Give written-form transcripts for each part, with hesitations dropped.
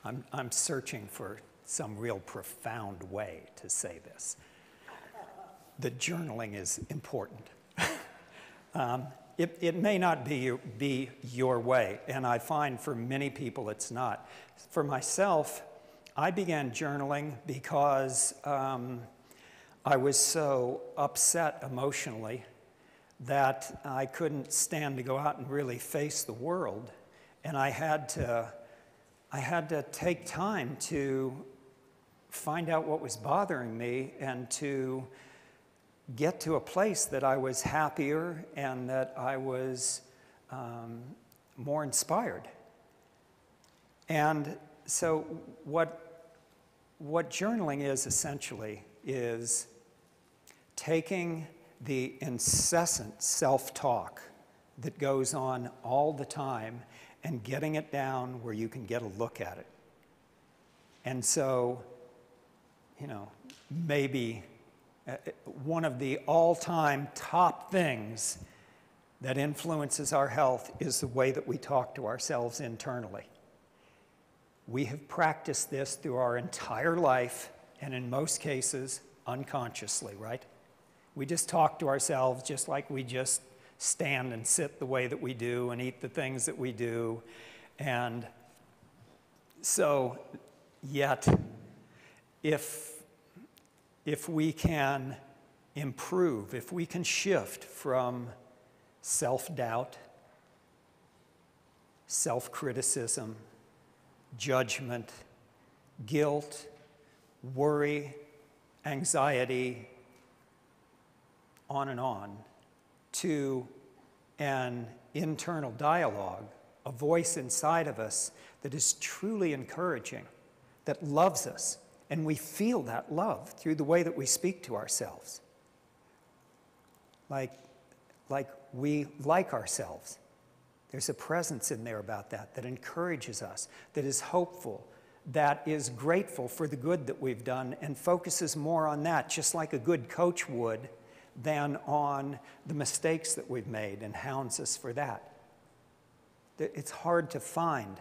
I'm searching for some real profound way to say this. The journaling is important. It may not be your way, and I find for many people it's not. For myself, I began journaling because I was so upset emotionally that I couldn't stand to go out and really face the world, and I had to take time to find out what was bothering me and to get to a place that I was happier and that I was more inspired. And so what journaling is essentially is taking the incessant self-talk that goes on all the time and getting it down where you can get a look at it. And so, you know, maybe one of the all-time top things that influences our health is the way that we talk to ourselves internally. We have practiced this through our entire life, and in most cases, unconsciously, right? We just talk to ourselves just like we just stand and sit the way that we do and eat the things that we do. And so, yet, if we can improve, if we can shift from self-doubt, self-criticism, judgment, guilt, worry, anxiety, on and on, to an internal dialogue, a voice inside of us that is truly encouraging, that loves us, and we feel that love through the way that we speak to ourselves. Like we like ourselves. There's a presence in there about that encourages us, that is hopeful, that is grateful for the good that we've done and focuses more on that, just like a good coach would, than on the mistakes that we've made and hounds us for that. It's hard to find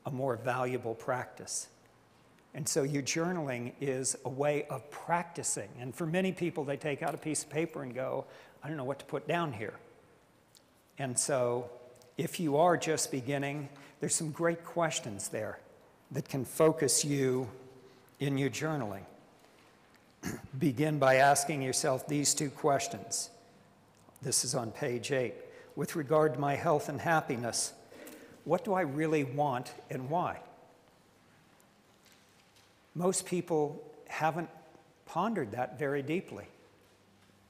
a more valuable practice. And so your journaling is a way of practicing. And for many people, they take out a piece of paper and go, I don't know what to put down here. And so if you are just beginning, there's some great questions there that can focus you in your journaling. Begin by asking yourself these two questions. This is on page 8. With regard to my health and happiness, what do I really want and why? Most people haven't pondered that very deeply.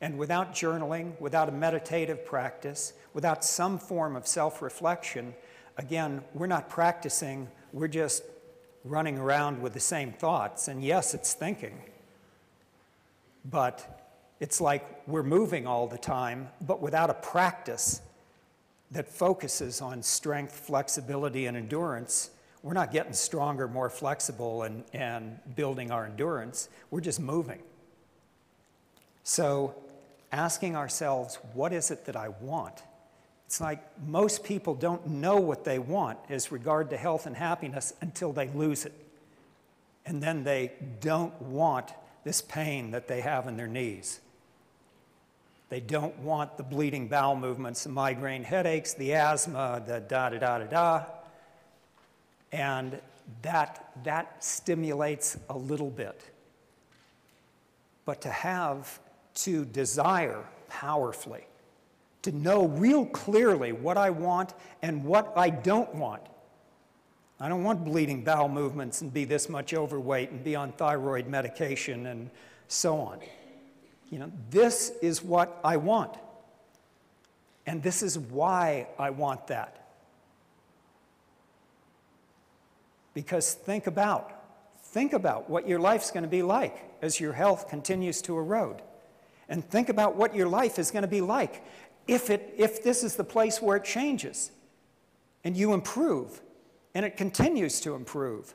And without journaling, without a meditative practice, without some form of self-reflection, again, we're not practicing, we're just running around with the same thoughts. And yes, it's thinking, but it's like we're moving all the time, but without a practice that focuses on strength, flexibility, and endurance, we're not getting stronger, more flexible, and building our endurance. We're just moving. So asking ourselves, what is it that I want? It's like most people don't know what they want as regard to health and happiness until they lose it. And then they don't want this pain that they have in their knees. They don't want the bleeding bowel movements, the migraine headaches, the asthma, the da-da-da-da-da. And that stimulates a little bit. But to desire powerfully, to know real clearly what I want and what I don't want. I don't want bleeding bowel movements and be this much overweight and be on thyroid medication and so on. You know, this is what I want. And this is why I want that. Because think about what your life's going to be like as your health continues to erode. And think about what your life is going to be like if this is the place where it changes and you improve and it continues to improve.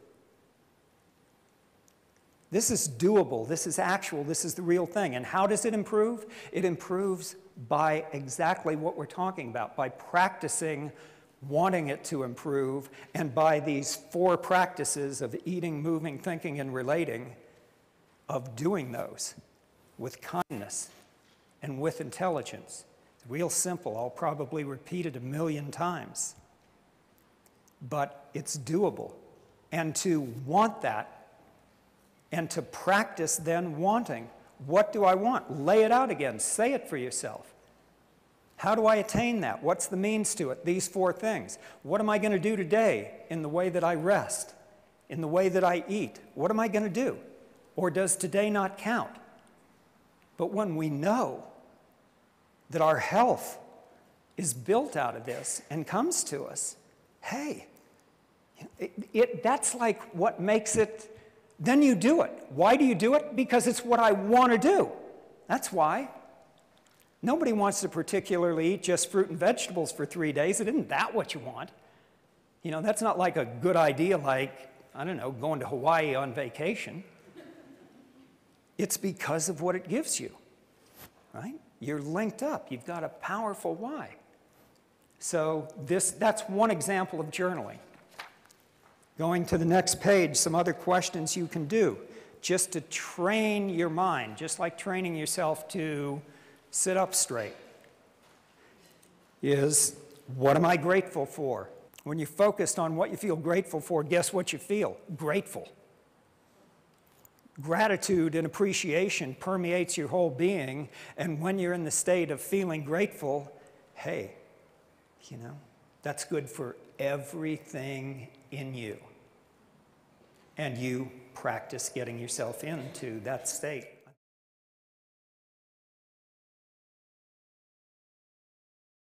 This is doable, this is actual, this is the real thing. And how does it improve? It improves by exactly what we're talking about, by practicing wanting it to improve, and by these 4 practices of eating, moving, thinking, and relating, of doing those with kindness and with intelligence. It's real simple. I'll probably repeat it 1,000,000 times. But it's doable. And to want that, and to practice then wanting. What do I want? Lay it out again. Say it for yourself. How do I attain that? What's the means to it? These 4 things. What am I going to do today in the way that I rest, in the way that I eat? What am I going to do? Or does today not count? But when we know that our health is built out of this and comes to us, hey, that's like what makes it, then you do it. Why do you do it? Because it's what I want to do. That's why. Nobody wants to particularly eat just fruit and vegetables for 3 days. Isn't that what you want? You know, that's not like a good idea like, I don't know, going to Hawaii on vacation. It's because of what it gives you, right? You're linked up. You've got a powerful why. So that's one example of journaling. Going to the next page, some other questions you can do just to train your mind, just like training yourself to sit up straight, is what am I grateful for? When you're focused on what you feel grateful for, guess what you feel? Grateful. Gratitude and appreciation permeates your whole being, and when you're in the state of feeling grateful, hey, you know, that's good for everything in you. And you practice getting yourself into that state.